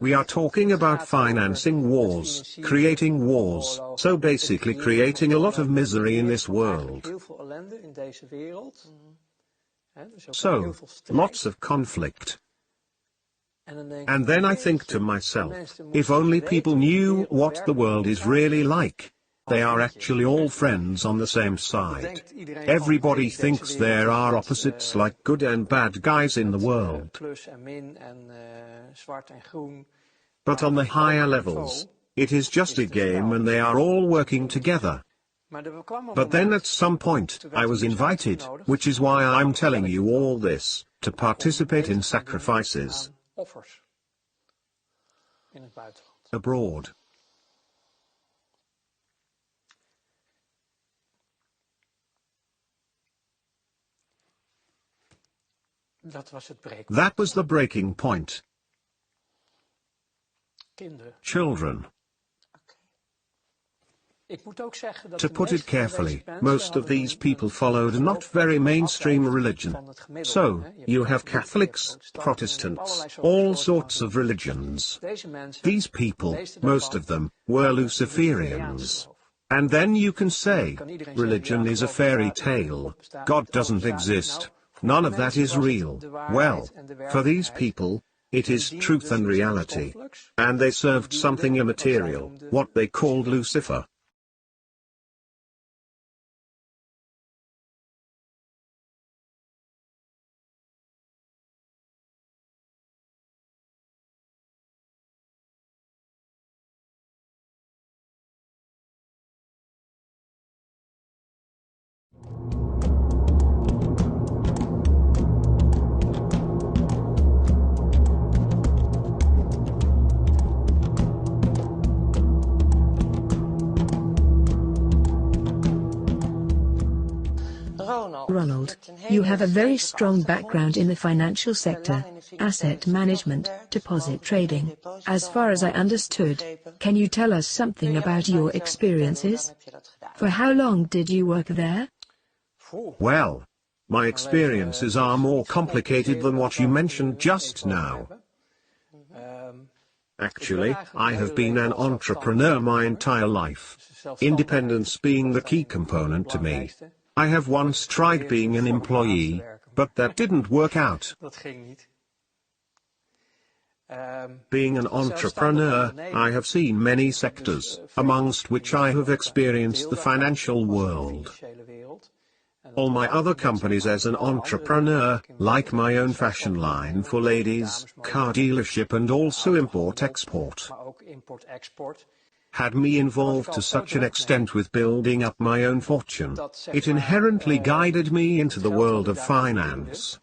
We are talking about financing wars, creating wars, so basically creating a lot of misery in this world. So, lots of conflict. And then I think to myself, if only people knew what the world is really like. They are actually all friends on the same side. Everybody thinks there are opposites like good and bad guys in the world. But on the higher levels, it is just a game and they are all working together. But then at some point, I was invited, which is why I'm telling you all this, to participate in sacrifices abroad. That was the breaking point. Children. To put it carefully, most of these people followed a not very mainstream religion. So, you have Catholics, Protestants, all sorts of religions. These people, most of them, were Luciferians. And then you can say, religion is a fairy tale, God doesn't exist, none of that is real. Well, for these people, it is truth and reality. And they served something immaterial, what they called Lucifer. Ronald, you have a very strong background in the financial sector, asset management, deposit trading. As far as I understood, can you tell us something about your experiences? For how long did you work there? Well, my experiences are more complicated than what you mentioned just now. Actually, I have been an entrepreneur my entire life. Independence being the key component to me. I have once tried being an employee, but that didn't work out. Being an entrepreneur, I have seen many sectors, amongst which I have experienced the financial world. All my other companies as an entrepreneur, like my own fashion line for ladies, car dealership and also import-export, had me involved to such an extent with building up my own fortune. It inherently guided me into the world of finance.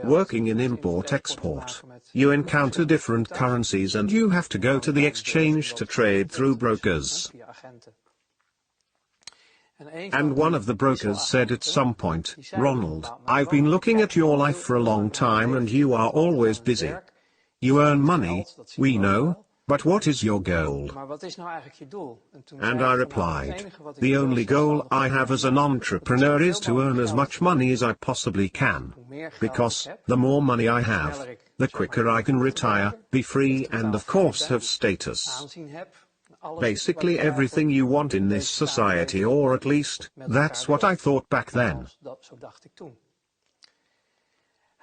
Working in import-export, you encounter different currencies and you have to go to the exchange to trade through brokers. And one of the brokers said at some point, "Ronald, I've been looking at your life for a long time and you are always busy. You earn money, we know, but what is your goal?" And I replied, "The only goal I have as an entrepreneur is to earn as much money as I possibly can. Because, the more money I have, the quicker I can retire, be free and of course have status. Basically everything you want in this society, or at least, that's what I thought back then."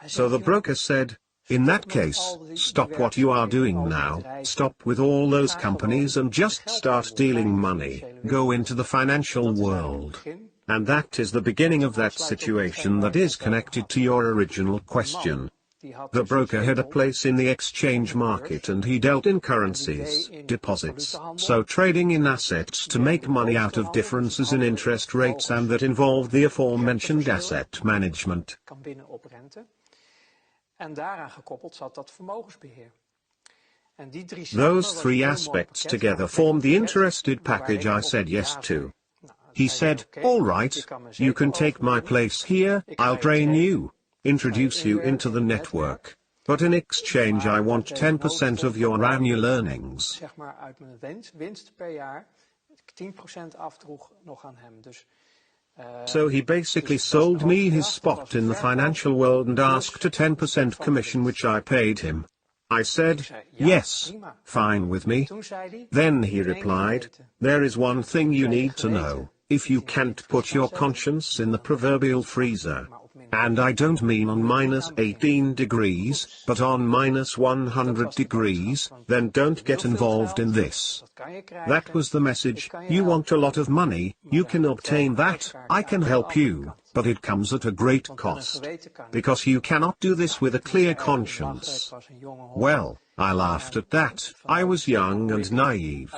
So the broker said, "In that case, stop what you are doing now, stop with all those companies and just start dealing money, go into the financial world." And that is the beginning of that situation that is connected to your original question. The broker had a place in the exchange market and he dealt in currencies, deposits, so trading in assets to make money out of differences in interest rates, and that involved the aforementioned asset management. Those three aspects together formed the interested package I said yes to. He said, "All right, you can take my place here, I'll train you, introduce you into the network. But in exchange I want 10% of your annual earnings." So he basically sold me his spot in the financial world and asked a 10% commission, which I paid him. I said, yes, fine with me. Then he replied, there is one thing you need to know: if you can't put your conscience in the proverbial freezer, and I don't mean on -18 degrees, but on -100 degrees, then don't get involved in this. That was the message. You want a lot of money, you can obtain that, I can help you, but it comes at a great cost. Because you cannot do this with a clear conscience. Well, I laughed at that. I was young and naive.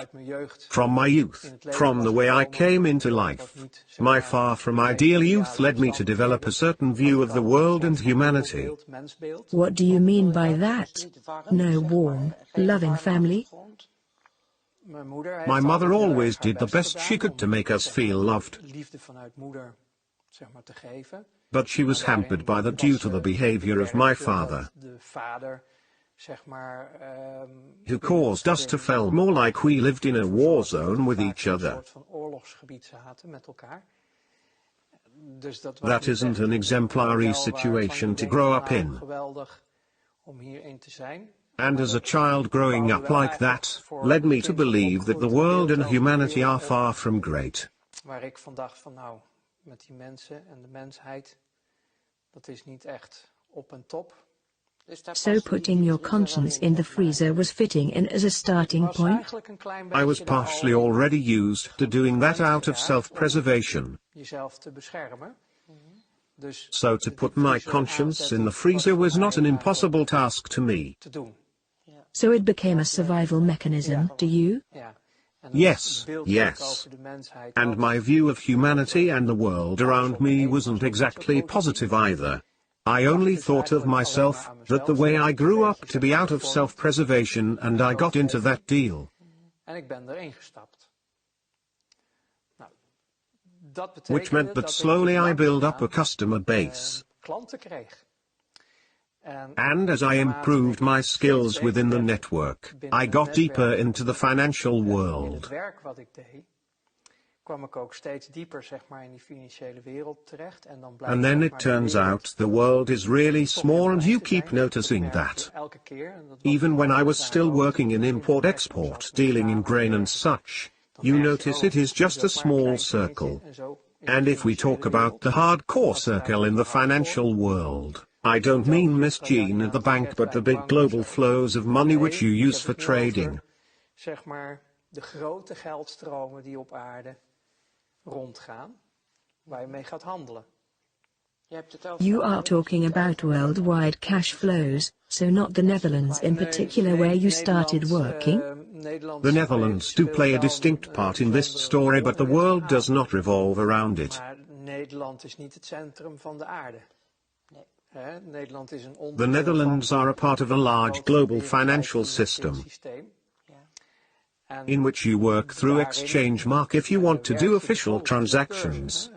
From my youth, from the way I came into life, my far from ideal youth led me to develop a certain view of the world and humanity. What do you mean by that? No warm, loving family? My mother always did the best she could to make us feel loved. But she was hampered by that due to the behavior of my father, who caused us to feel more like we lived in a war zone with each other. That isn't an exemplary situation to grow up in. And as a child growing up like that, led me to believe that the world and humanity are far from great. So putting your conscience in the freezer was fitting in as a starting point? I was partially already used to doing that out of self-preservation. So to put my conscience in the freezer was not an impossible task to me. So it became a survival mechanism to you? Yes, yes. And my view of humanity and the world around me wasn't exactly positive either. I only thought of myself, that the way I grew up to be out of self-preservation, and I got into that deal. Which meant that slowly I built up a customer base. And as I improved my skills within the network, I got deeper into the financial world. And then it turns out the world is really small, and you keep noticing that. Even when I was still working in import-export, dealing in grain and such, you notice it is just a small circle. And if we talk about the hardcore circle in the financial world, I don't mean Miss Jean at the bank, but the big global flows of money which you use for trading. You are talking about worldwide cash flows, so not the Netherlands in particular where you started working? The Netherlands do play a distinct part in this story, but the world does not revolve around it. The Netherlands are a part of a large global financial system, in which you work through exchange mark if you want to do official transactions.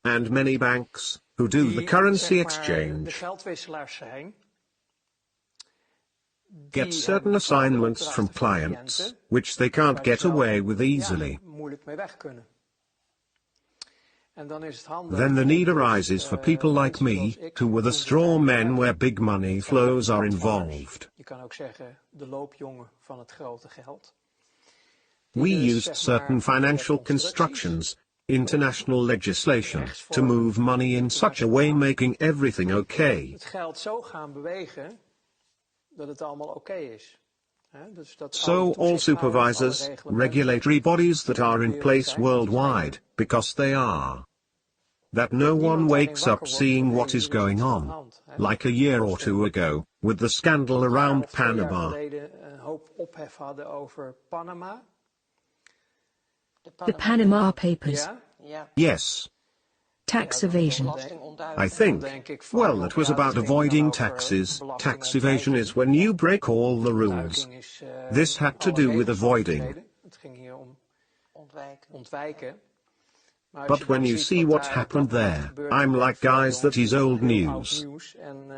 And many banks, who do the currency exchange, get certain assignments from clients, which they can't get away with easily. Then the need arises for people like me, who were the straw men where big money flows are involved. We used certain financial constructions, international legislation, to move money in such a way making everything okay. So all supervisors, regulatory bodies that are in place worldwide, because they are, that no one wakes up seeing what is going on, like a year or two ago, with the scandal around Panama. The Panama Papers. Yes. Tax evasion. I think, well, it was about avoiding taxes. Tax evasion is when you break all the rules. This had to do with avoiding. But when you see what happened there, I'm like, guys, that is old news.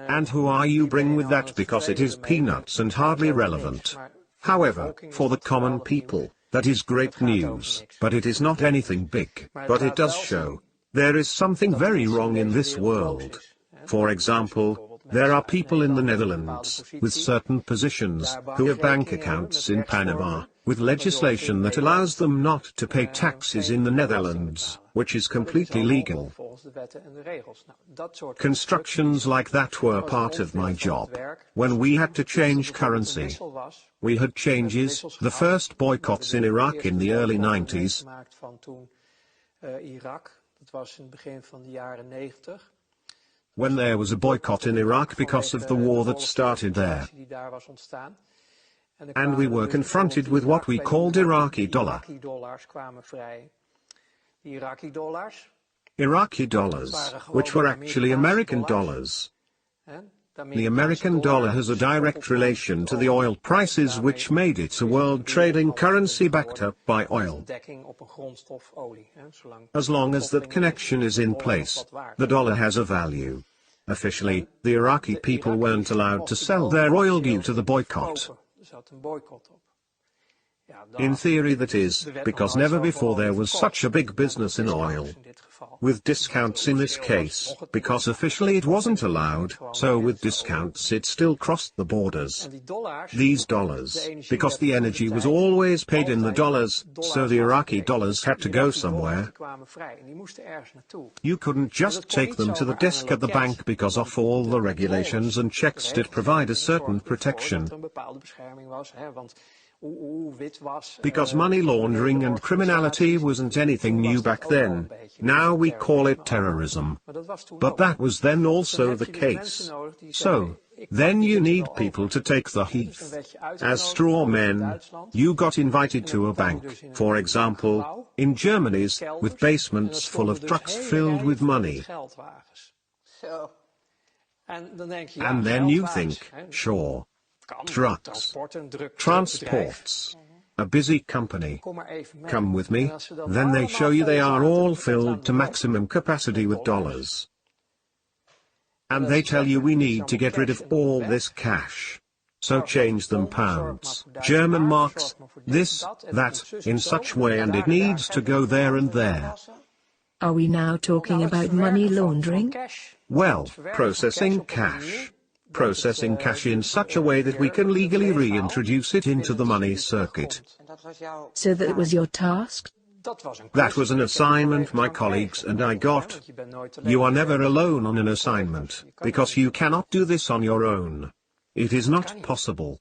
And who are you bring with that, because it is peanuts and hardly relevant. However, for the common people, that is great news, but it is not anything big. But it does show there is something very wrong in this world. For example, there are people in the Netherlands, with certain positions, who have bank accounts in Panama, with legislation that allows them not to pay taxes in the Netherlands, which is completely legal. Constructions like that were part of my job. When we had to change currency, we had changes, the first boycotts in Iraq in the early 90s. When there was a boycott in Iraq because of the war that started there. And we were confronted with what we called Iraqi dollar. Iraqi dollars, which were actually American dollars. The American dollar has a direct relation to the oil prices, which made it a world trading currency backed up by oil. As long as that connection is in place, the dollar has a value. Officially, the Iraqi people weren't allowed to sell their oil due to the boycott. In theory that is, because never before there was such a big business in oil. With discounts in this case, because officially it wasn't allowed, so with discounts it still crossed the borders. These dollars, because the energy was always paid in the dollars, so the Iraqi dollars had to go somewhere. You couldn't just take them to the desk at the bank because of all the regulations and checks that provide a certain protection. Because money laundering and criminality wasn't anything new back then, now we call it terrorism. But that was then also the case. So, then you need people to take the heat. As straw men, you got invited to a bank, for example, in Germany's, with basements full of trucks filled with money. And then you think, sure. Trucks. Transports. A busy company. Come with me. Then they show you they are all filled to maximum capacity with dollars. And they tell you we need to get rid of all this cash. So change them pounds, German marks, this, that, in such way, and it needs to go there and there. Are we now talking about money laundering? Well, processing cash. Processing cash in such a way that we can legally reintroduce it into the money circuit. So that was your task? That was an assignment my colleagues and I got. You are never alone on an assignment, because you cannot do this on your own. It is not possible.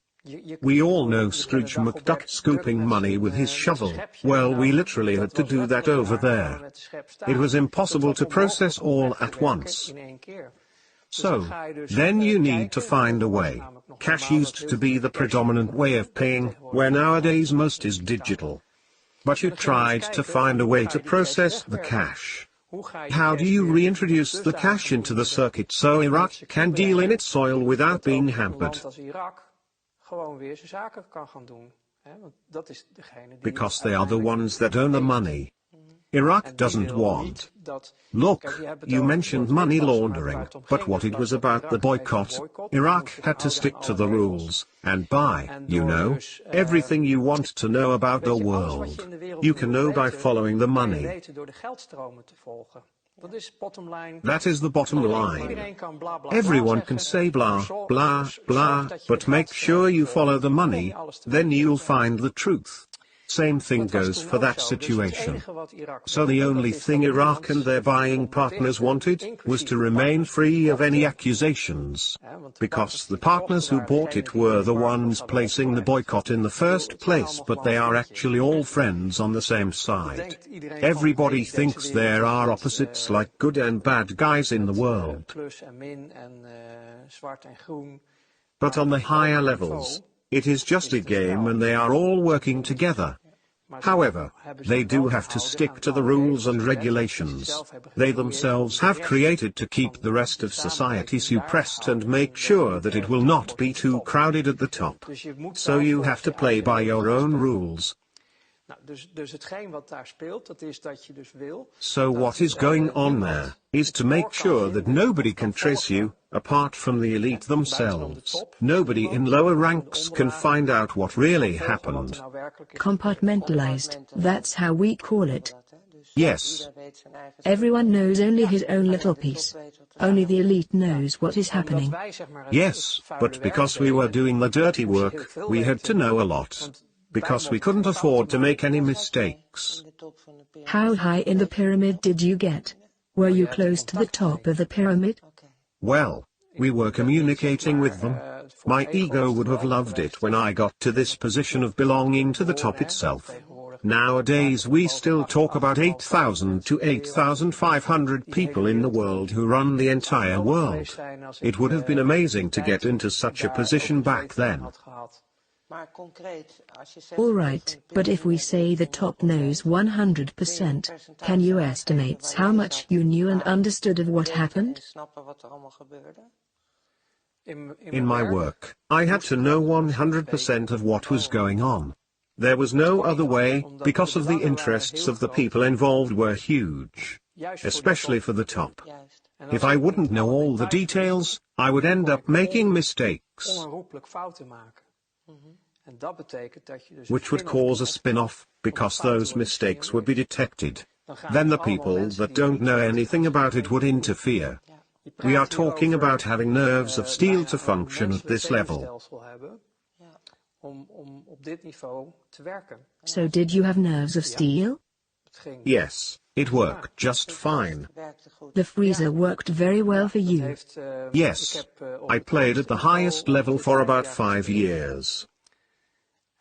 We all know Scrooge McDuck scooping money with his shovel. Well, we literally had to do that over there. It was impossible to process all at once. So, then you need to find a way. Cash used to be the predominant way of paying, where nowadays most is digital. But you tried to find a way to process the cash. How do you reintroduce the cash into the circuit so Iraq can deal in its oil without being hampered? Because they are the ones that own the money. Iraq doesn't want. Look, you mentioned money laundering, but what it was about the boycott, Iraq had to stick to the rules, and buy, everything you want to know about the world. You can know by following the money. That is the bottom line. Everyone can say blah, blah, blah, but make sure you follow the money, then you'll find the truth. Same thing goes for that situation. So the only thing Iraq and their buying partners wanted was to remain free of any accusations. Because the partners who bought it were the ones placing the boycott in the first place, but they are actually all friends on the same side. Everybody thinks there are opposites like good and bad guys in the world. But on the higher levels, it is just a game and they are all working together. However, they do have to stick to the rules and regulations they themselves have created to keep the rest of society suppressed and make sure that it will not be too crowded at the top. So you have to play by your own rules. So what is going on there is to make sure that nobody can trace you, Apart from the elite themselves, nobody in lower ranks can find out what really happened. Compartmentalized, that's how we call it. Yes. Everyone knows only his own little piece. Only the elite knows what is happening. Yes, but because we were doing the dirty work, we had to know a lot. Because we couldn't afford to make any mistakes. How high in the pyramid did you get? Were you close to the top of the pyramid? Well, we were communicating with them. My ego would have loved it when I got to this position of belonging to the top itself. Nowadays we still talk about 8,000 to 8,500 people in the world who run the entire world. It would have been amazing to get into such a position back then. Alright, but if we say the top knows 100%, can you estimate how much you knew and understood of what happened? In my work, I had to know 100% of what was going on. There was no other way, because of the interests of the people involved were huge. Especially for the top. If I wouldn't know all the details, I would end up making mistakes. Which would cause a spin-off, because those mistakes would be detected. Then the people that don't know anything about it would interfere. We are talking about having nerves of steel to function at this level. So did you have nerves of steel? Yes, it worked just fine. The freezer worked very well for you. Yes. I played at the highest level for about 5 years.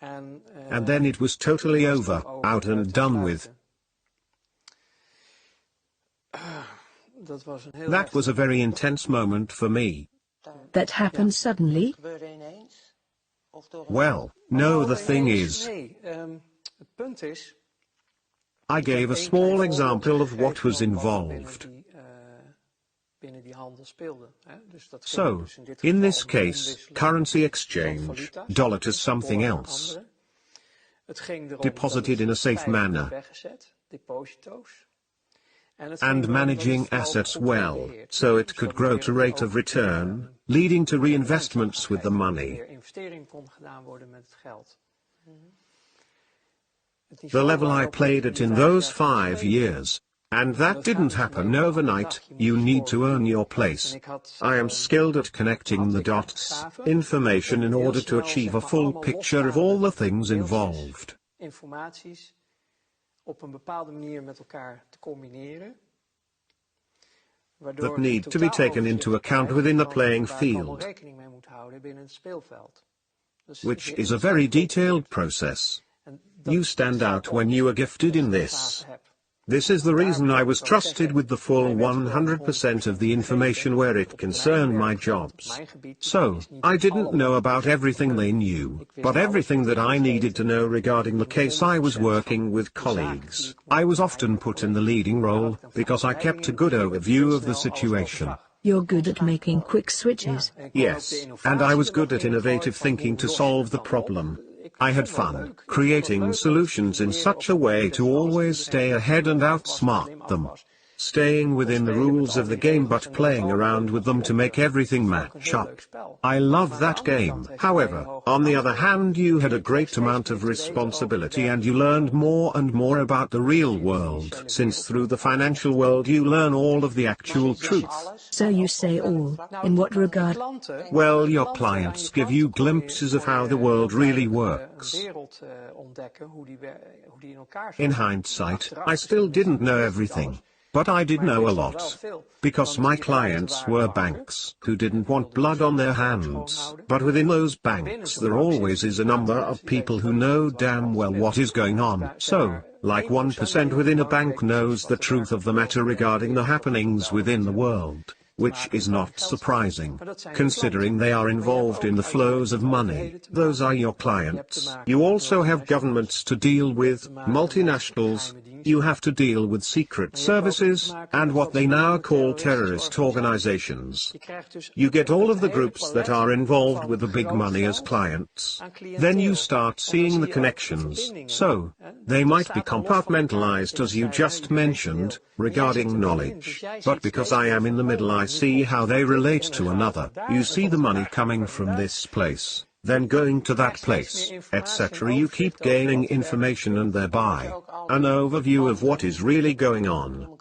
And then it was totally over, out and done with. That was a very intense moment for me. That happened suddenly? Well, no, the thing is, I gave a small example of what was involved. So, in this case, currency exchange, dollar to something else, deposited in a safe manner, and managing assets well, so it could grow to rate of return, leading to reinvestments with the money. The level I played at in those 5 years, and that didn't happen overnight. You need to earn your place. I am skilled at connecting the dots, information in order to achieve a full picture of all the things involved. That need to be taken into account within the playing field, which is a very detailed process. You stand out when you are gifted in this. This is the reason I was trusted with the full 100% of the information where it concerned my jobs. So, I didn't know about everything they knew, but everything that I needed to know regarding the case I was working with colleagues. I was often put in the leading role, because I kept a good overview of the situation. You're good at making quick switches. Yes, and I was good at innovative thinking to solve the problem. I had fun, creating solutions in such a way to always stay ahead and outsmart them. Staying within the rules of the game but playing around with them to make everything match up. I love that game. However, on the other hand, you had a great amount of responsibility and you learned more and more about the real world, since through the financial world you learn all of the actual truth. So you say all, in what regard? Well, your clients give you glimpses of how the world really works. In hindsight, I still didn't know everything. But I did know a lot. Because my clients were banks who didn't want blood on their hands. But within those banks there always is a number of people who know damn well what is going on. So, like 1% within a bank knows the truth of the matter regarding the happenings within the world. Which is not surprising, considering they are involved in the flows of money. Those are your clients. You also have governments to deal with, multinationals, You have to deal with secret services, and what they now call terrorist organizations. You get all of the groups that are involved with the big money as clients. Then you start seeing the connections, so they might be compartmentalized as you just mentioned, regarding knowledge. But because I am in the middle, I see how they relate to another. You see the money coming from this place, then going to that place, etc. You keep gaining information and thereby an overview of what is really going on.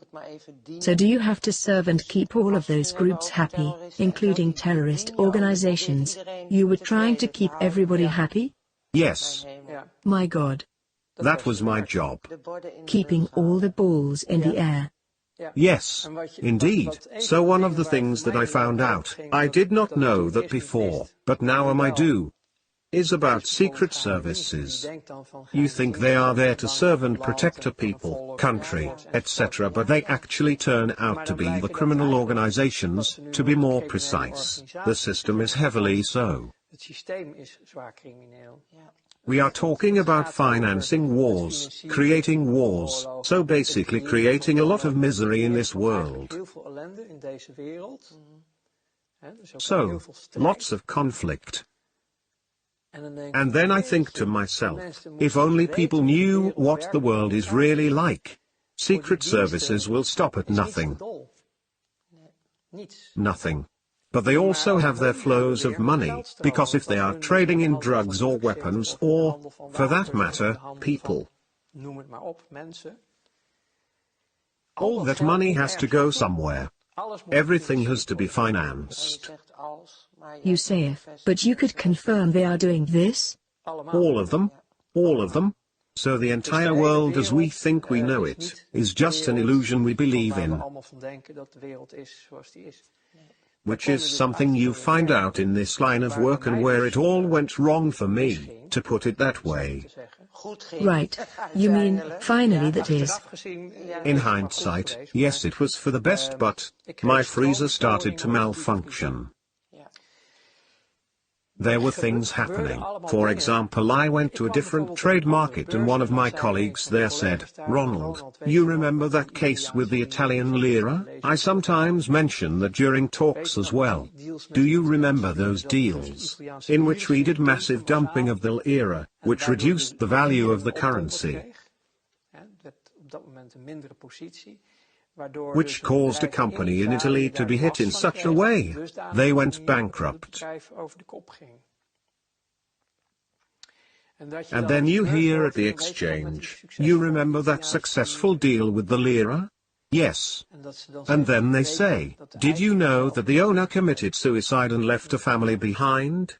So do you have to serve and keep all of those groups happy, including terrorist organizations? You were trying to keep everybody happy? Yes. My God. That was my job. Keeping all the balls in the air. Yes, indeed. So one of the things that I found out, I did not know that before, but now I do, is about secret services. You think they are there to serve and protect a people, country, etc., but they actually turn out to be the criminal organizations, to be more precise. The system is heavily so. We are talking about financing wars, creating wars, so basically creating a lot of misery in this world. So, lots of conflict. And then I think to myself, if only people knew what the world is really like. Secret services will stop at nothing. Nothing. But they also have their flows of money, because if they are trading in drugs or weapons or, for that matter, people, all that money has to go somewhere. Everything has to be financed. You say if, but you could confirm they are doing this? All of them? All of them? So the entire world as we think we know it, is just an illusion we believe in. Which is something you find out in this line of work and where it all went wrong for me, to put it that way. Right. You mean, finally that is. In hindsight, yes, it was for the best, but my freezer started to malfunction. There were things happening. For example, I went to a different trade market and one of my colleagues there said, "Ronald, you remember that case with the Italian lira? I sometimes mention that during talks as well. Do you remember those deals, in which we did massive dumping of the lira, which reduced the value of the currency? Which caused a company in Italy to be hit in such a way, they went bankrupt. And then you hear at the exchange, you remember that successful deal with the lira? Yes. And then they say, did you know that the owner committed suicide and left a family behind?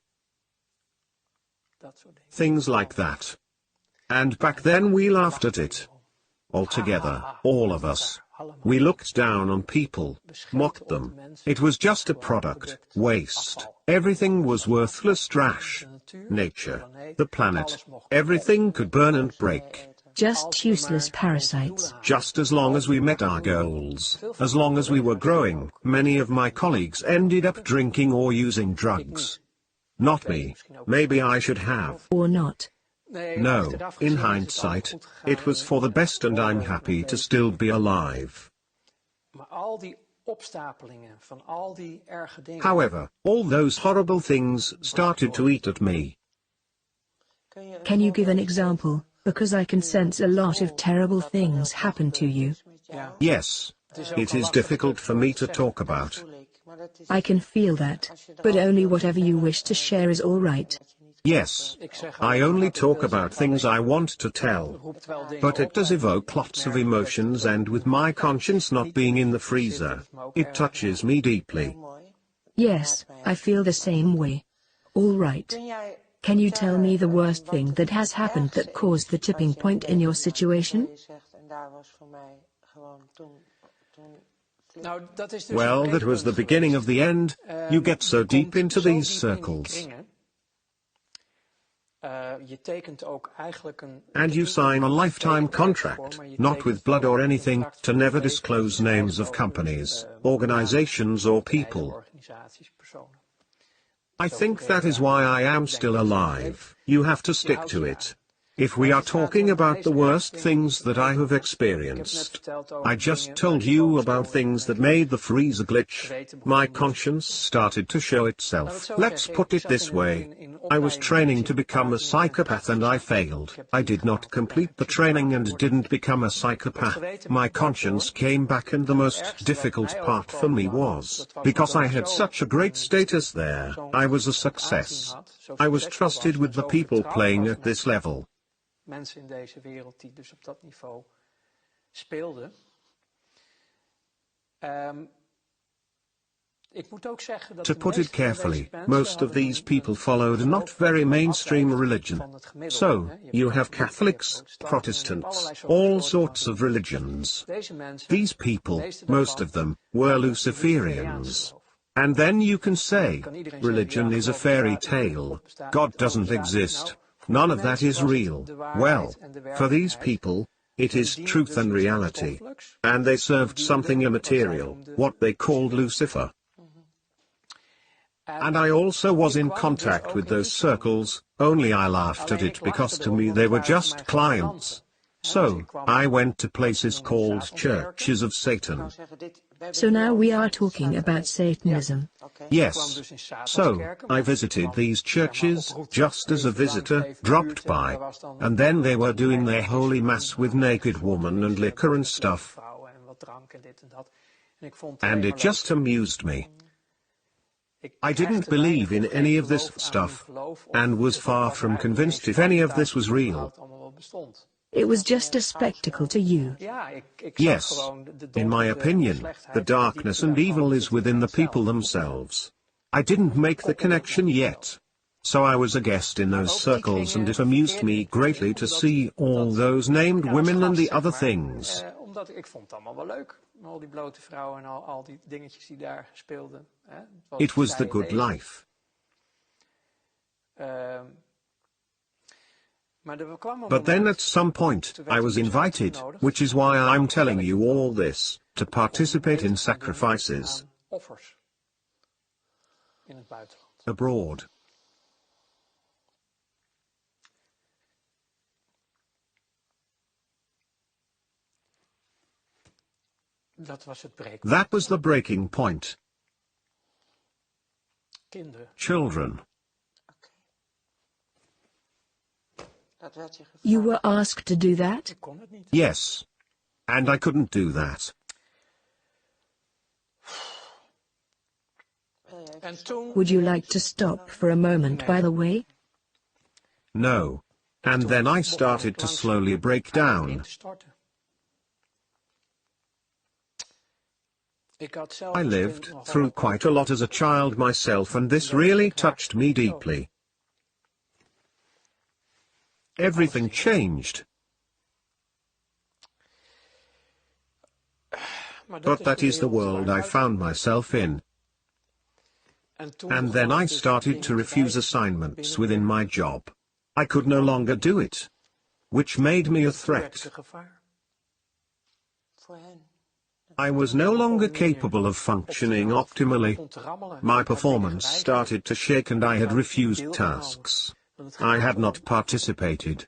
Things like that. And back then we laughed at it. Altogether, all of us. We looked down on people, mocked them. It was just a product, waste. Everything was worthless trash. Nature, the planet, everything could burn and break. Just useless parasites. Just as long as we met our goals, as long as we were growing, many of my colleagues ended up drinking or using drugs. Not me. Maybe I should have. Or not. No, in hindsight, it was for the best and I'm happy to still be alive. However, all those horrible things started to eat at me. Can you give an example, because I can sense a lot of terrible things happen to you? Yes. It is difficult for me to talk about. I can feel that, but only whatever you wish to share is all right. Yes. I only talk about things I want to tell. But it does evoke lots of emotions, and with my conscience not being in the freezer, it touches me deeply. Yes, I feel the same way. All right. Can you tell me the worst thing that has happened that caused the tipping point in your situation? Well, that was the beginning of the end. You get so deep into these circles. And you sign a lifetime contract, not with blood or anything, to never disclose names of companies, organizations or people. I think that is why I am still alive. You have to stick to it. If we are talking about the worst things that I have experienced, I just told you about things that made the freezer glitch. My conscience started to show itself. Let's put it this way. I was training to become a psychopath and I failed. I did not complete the training and didn't become a psychopath. My conscience came back, and the most difficult part for me was, because I had such a great status there, I was a success. I was trusted with the people playing at this level. Mensen in deze wereld die dus op dat niveau speelden. To put it carefully, most of these people followed a not very mainstream religion. So, you have Catholics, Protestants, all sorts of religions. These people, most of them, were Luciferians. And then you can say, religion is a fairy tale, God doesn't exist, none of that is real. Well, for these people, it is truth and reality. And they served something immaterial, what they called Lucifer. And I also was in contact with those circles, only I laughed at it because to me they were just clients. So, I went to places called Churches of Satan. So now we are talking about Satanism. Yes. So, I visited these churches, just as a visitor, dropped by. And then they were doing their holy mass with naked women and liquor and stuff. And it just amused me. I didn't believe in any of this stuff, and was far from convinced if any of this was real. It was just a spectacle to you. Yes. In my opinion, the darkness and evil is within the people themselves. I didn't make the connection yet. So I was a guest in those circles, and it amused me greatly to see all those named women and the other things. It was the good life. But then at some point, I was invited, which is why I'm telling you all this, to participate in sacrifices abroad. That was the breaking point. Children. You were asked to do that? Yes. And I couldn't do that. Would you like to stop for a moment, by the way? No. And then I started to slowly break down. I lived through quite a lot as a child myself, and this really touched me deeply. Everything changed. But that is the world I found myself in. And then I started to refuse assignments within my job. I could no longer do it, which made me a threat. I was no longer capable of functioning optimally. My performance started to shake and I had refused tasks. I had not participated.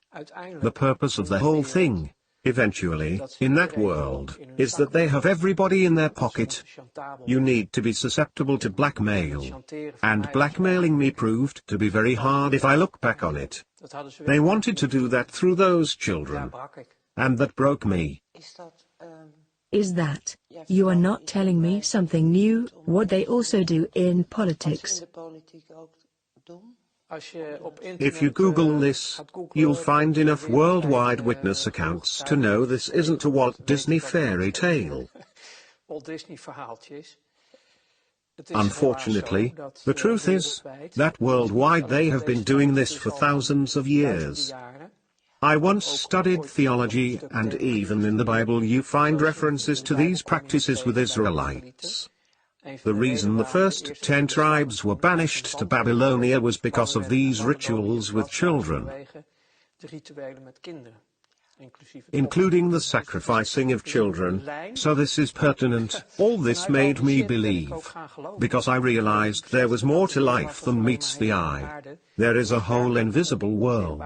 The purpose of the whole thing, eventually, in that world, is that they have everybody in their pocket. You need to be susceptible to blackmail. And blackmailing me proved to be very hard if I look back on it. They wanted to do that through those children. And that broke me. Is that, you are not telling me something new, what they also do in politics? If you Google this, you'll find enough worldwide witness accounts to know this isn't a Walt Disney fairy tale. Unfortunately, the truth is that worldwide they have been doing this for thousands of years. I once studied theology, and even in the Bible you find references to these practices with Israelites. The reason the first 10 tribes were banished to Babylonia was because of these rituals with children. including the sacrificing of children. So this is pertinent. All this made me believe, because I realized there was more to life than meets the eye. There is a whole invisible world.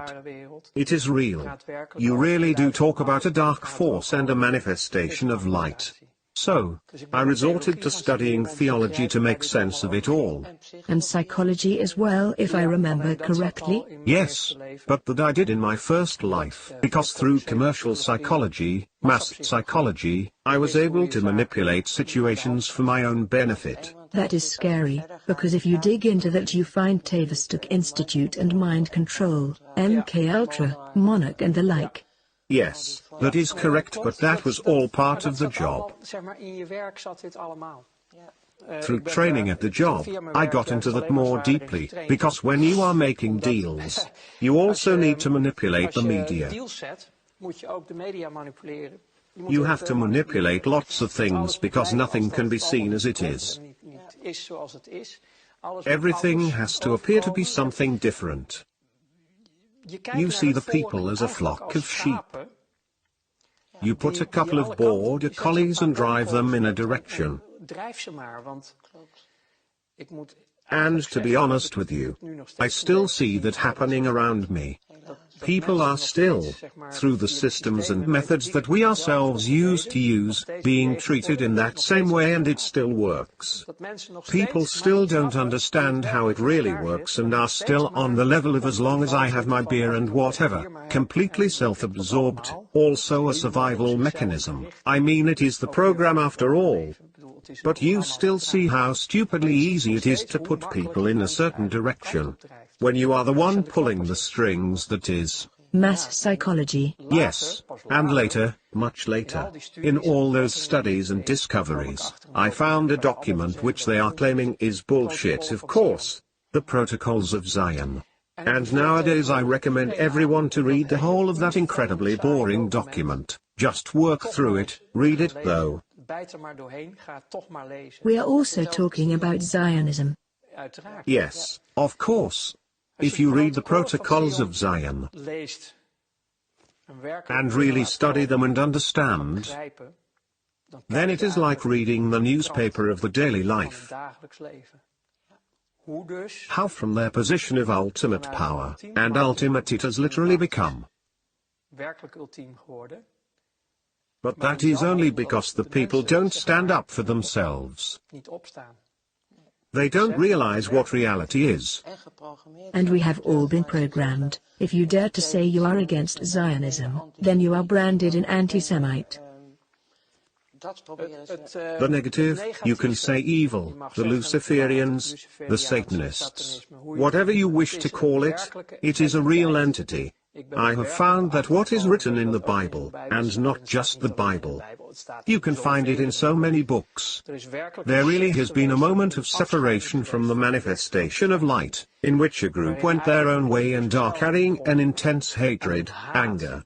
It is real. You really do talk about a dark force and a manifestation of light. So, I resorted to studying theology to make sense of it all. And psychology as well, if I remember correctly? Yes, but that I did in my first life, because through commercial psychology, mass psychology, I was able to manipulate situations for my own benefit. That is scary, because if you dig into that you find Tavistock Institute and mind control, MK Ultra, Monarch and the like. Yes, that is correct, but that was all part of the job. Through training at the job, I got into that more deeply, because when you are making deals, you also need to manipulate the media. You have to manipulate lots of things because nothing can be seen as it is. Everything has to appear to be something different. You see the people as a flock of sheep. You put a couple of border collies and drive them in a direction. And to be honest with you, I still see that happening around me. People are still, through the systems and methods that we ourselves used to use, being treated in that same way, and it still works. People still don't understand how it really works and are still on the level of as long as I have my beer and whatever, completely self-absorbed, also a survival mechanism. I mean, it is the program after all. But you still see how stupidly easy it is to put people in a certain direction, when you are the one pulling the strings. That is mass psychology. Yes, and later, much later, in all those studies and discoveries, I found a document which they are claiming is bullshit, of course, the Protocols of Zion. And nowadays I recommend everyone to read the whole of that incredibly boring document. Just work through it, read it though. We are also talking about Zionism. Yes, of course. If you read the Protocols of Zion and really study them and understand, then it is like reading the newspaper of the daily life. How from their position of ultimate power, and ultimate it has literally become. But that is only because the people don't stand up for themselves. They don't realize what reality is. And we have all been programmed. If you dare to say you are against Zionism, then you are branded an anti-Semite. The negative, you can say evil, the Luciferians, the Satanists, whatever you wish to call it, it is a real entity. I have found that what is written in the Bible, and not just the Bible, you can find it in so many books. There really has been a moment of separation from the manifestation of light, in which a group went their own way and are carrying an intense hatred, anger.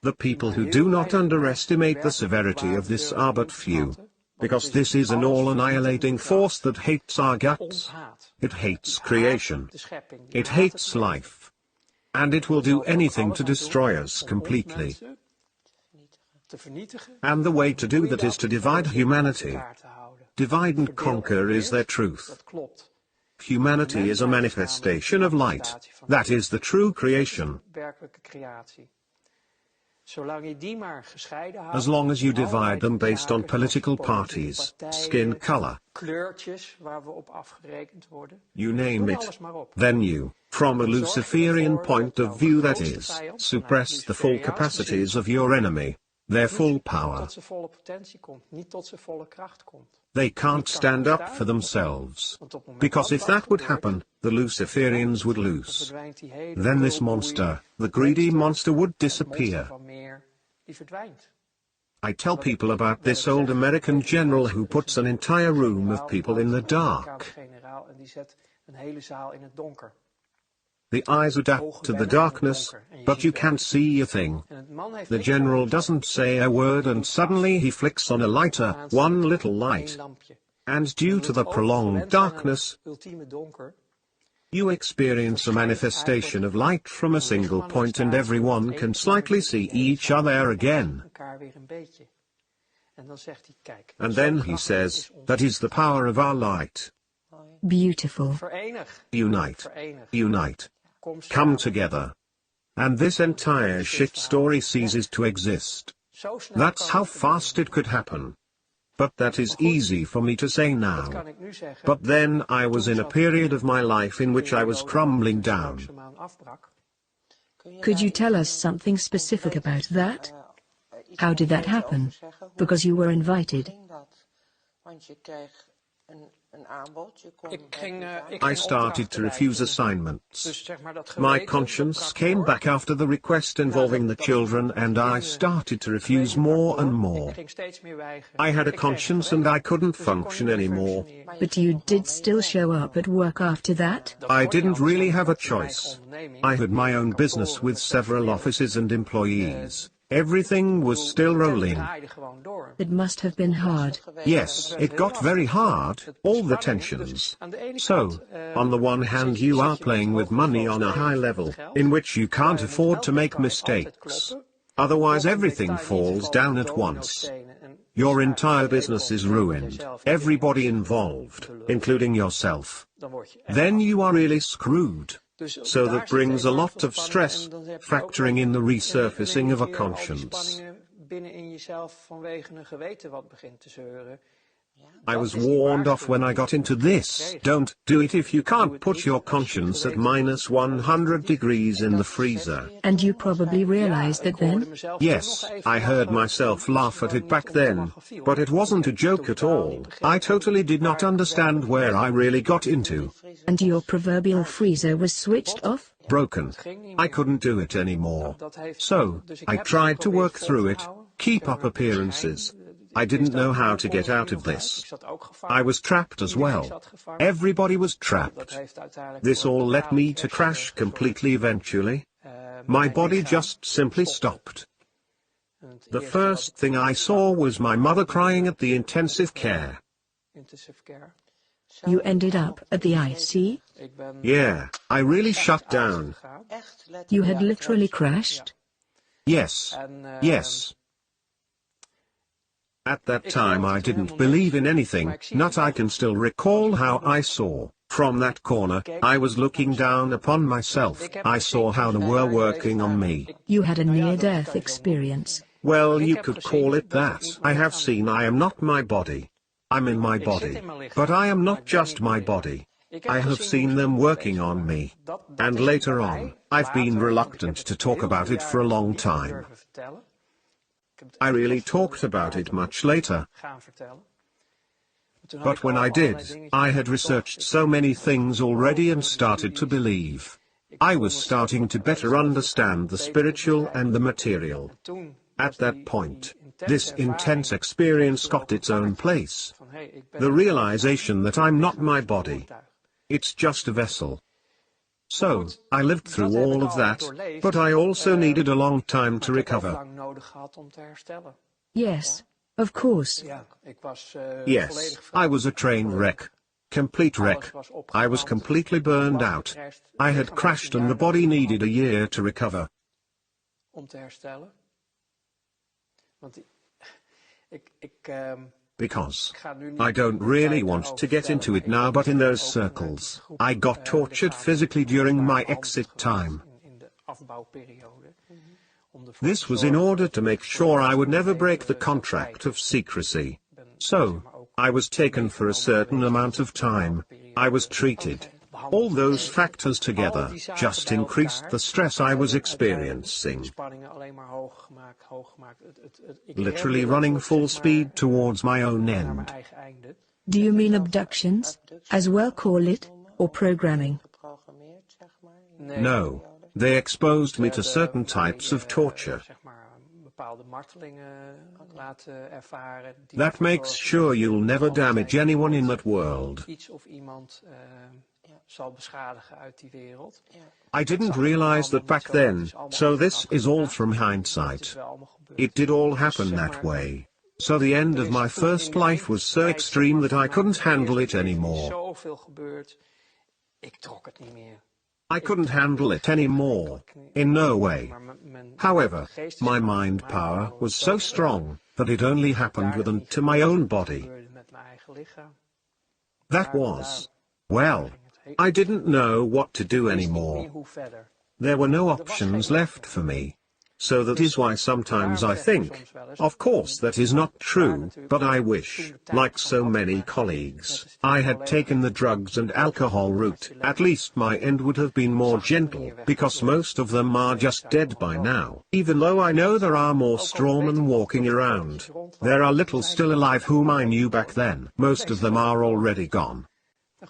The people who do not underestimate the severity of this are but few. Because this is an all-annihilating force that hates our guts. It hates creation. It hates life. And it will do anything to destroy us completely. And the way to do that is to divide humanity. Divide and conquer is their truth. Humanity is a manifestation of light. That is the true creation. As long as you divide them based on political parties, skin color, you name it, then you, from a Luciferian point of view, that is, suppress the full capacities of your enemy, their full power. They can't stand up for themselves. Because if that would happen, the Luciferians would lose. Then this monster, the greedy monster, would disappear. I tell people about this old American general who puts an entire room of people in the dark. The eyes adapt to the darkness, but you can't see a thing. The general doesn't say a word and suddenly he flicks on a lighter, one little light. And due to the prolonged darkness, You experience a manifestation of light from a single point and everyone can slightly see each other again. And then he says, that is the power of our light. Beautiful. Unite. Unite. Come together. And this entire shit story ceases to exist. That's how fast it could happen. But that is easy for me to say now. But then I was in a period of my life in which I was crumbling down. Could you tell us something specific about that? How did that happen? Because you were invited. I started to refuse assignments. My conscience came back after the request involving the children and I started to refuse more and more. I had a conscience and I couldn't function anymore. But you did still show up at work after that? I didn't really have a choice. I had my own business with several offices and employees. Everything was still rolling. It must have been hard. Yes, it got very hard, all the tensions. So, on the one hand you are playing with money on a high level, in which you can't afford to make mistakes. Otherwise everything falls down at once. Your entire business is ruined, everybody involved, including yourself. Then you are really screwed. So that brings a lot of stress, factoring in the resurfacing of a conscience. I was warned off when I got into this. Don't do it if you can't put your conscience at minus 100 degrees in the freezer. And you probably realized that then? Yes, I heard myself laugh at it back then, but it wasn't a joke at all. I totally did not understand where I really got into. And your proverbial freezer was switched off? Broken. I couldn't do it anymore. So, I tried to work through it, keep up appearances. I didn't know how to get out of this. I was trapped as well. Everybody was trapped. This all led me to crash completely eventually. My body just simply stopped. The first thing I saw was my mother crying at the intensive care. You ended up at the IC? Yeah, I really shut down. You had literally crashed? Yes. Yes. At that time I didn't believe in anything, not I can still recall how I saw. From that corner, I was looking down upon myself. I saw how they were working on me. You had a near-death experience. Well, you could call it that. I have seen I am not my body. I'm in my body. But I am not just my body. I have seen them working on me. And later on, I've been reluctant to talk about it for a long time. I really talked about it much later. But when I did, I had researched so many things already and started to believe. I was starting to better understand the spiritual and the material. At that point, this intense experience got its own place. The realization that I'm not my body. It's just a vessel. So, I lived through all of that, but I also needed a long time to recover. Yes, of course. Yes, I was a train wreck. Complete wreck. I was completely burned out. I had crashed and the body needed a year to recover. Because I don't really want to get into it now, but in those circles, I got tortured physically during my exit time. This was in order to make sure I would never break the contract of secrecy. So, I was taken for a certain amount of time. I was treated. All those factors together just increased the stress I was experiencing. Literally running full speed towards my own end. Do you mean abductions, as well call it, or programming? No, they exposed me to certain types of torture. That makes sure you'll never damage anyone in that world. I didn't realize that back then, so this is all from hindsight. It did all happen that way. So the end of my first life was so extreme that I couldn't handle it anymore. Ik trok het niet meer. I couldn't handle it anymore. In no way. However, my mind power was so strong that it only happened within to my own body. That was, well, I didn't know what to do anymore. There were no options left for me. So that is why sometimes I think, of course that is not true, but I wish, like so many colleagues, I had taken the drugs and alcohol route. At least my end would have been more gentle, because most of them are just dead by now. Even though I know there are more strawmen walking around, there are little still alive whom I knew back then. Most of them are already gone.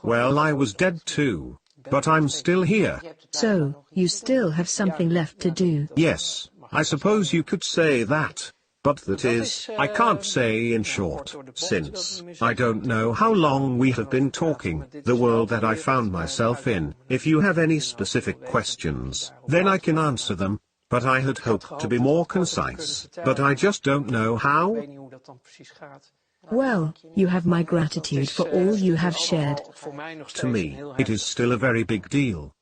Well, I was dead too, but I'm still here. So, you still have something left to do. Yes. I suppose you could say that. But that is, I can't say in short, since I don't know how long we have been talking, the world that I found myself in. If you have any specific questions, then I can answer them, but I had hoped to be more concise, but I just don't know how. Well, you have my gratitude for all you have shared. To me, it is still a very big deal.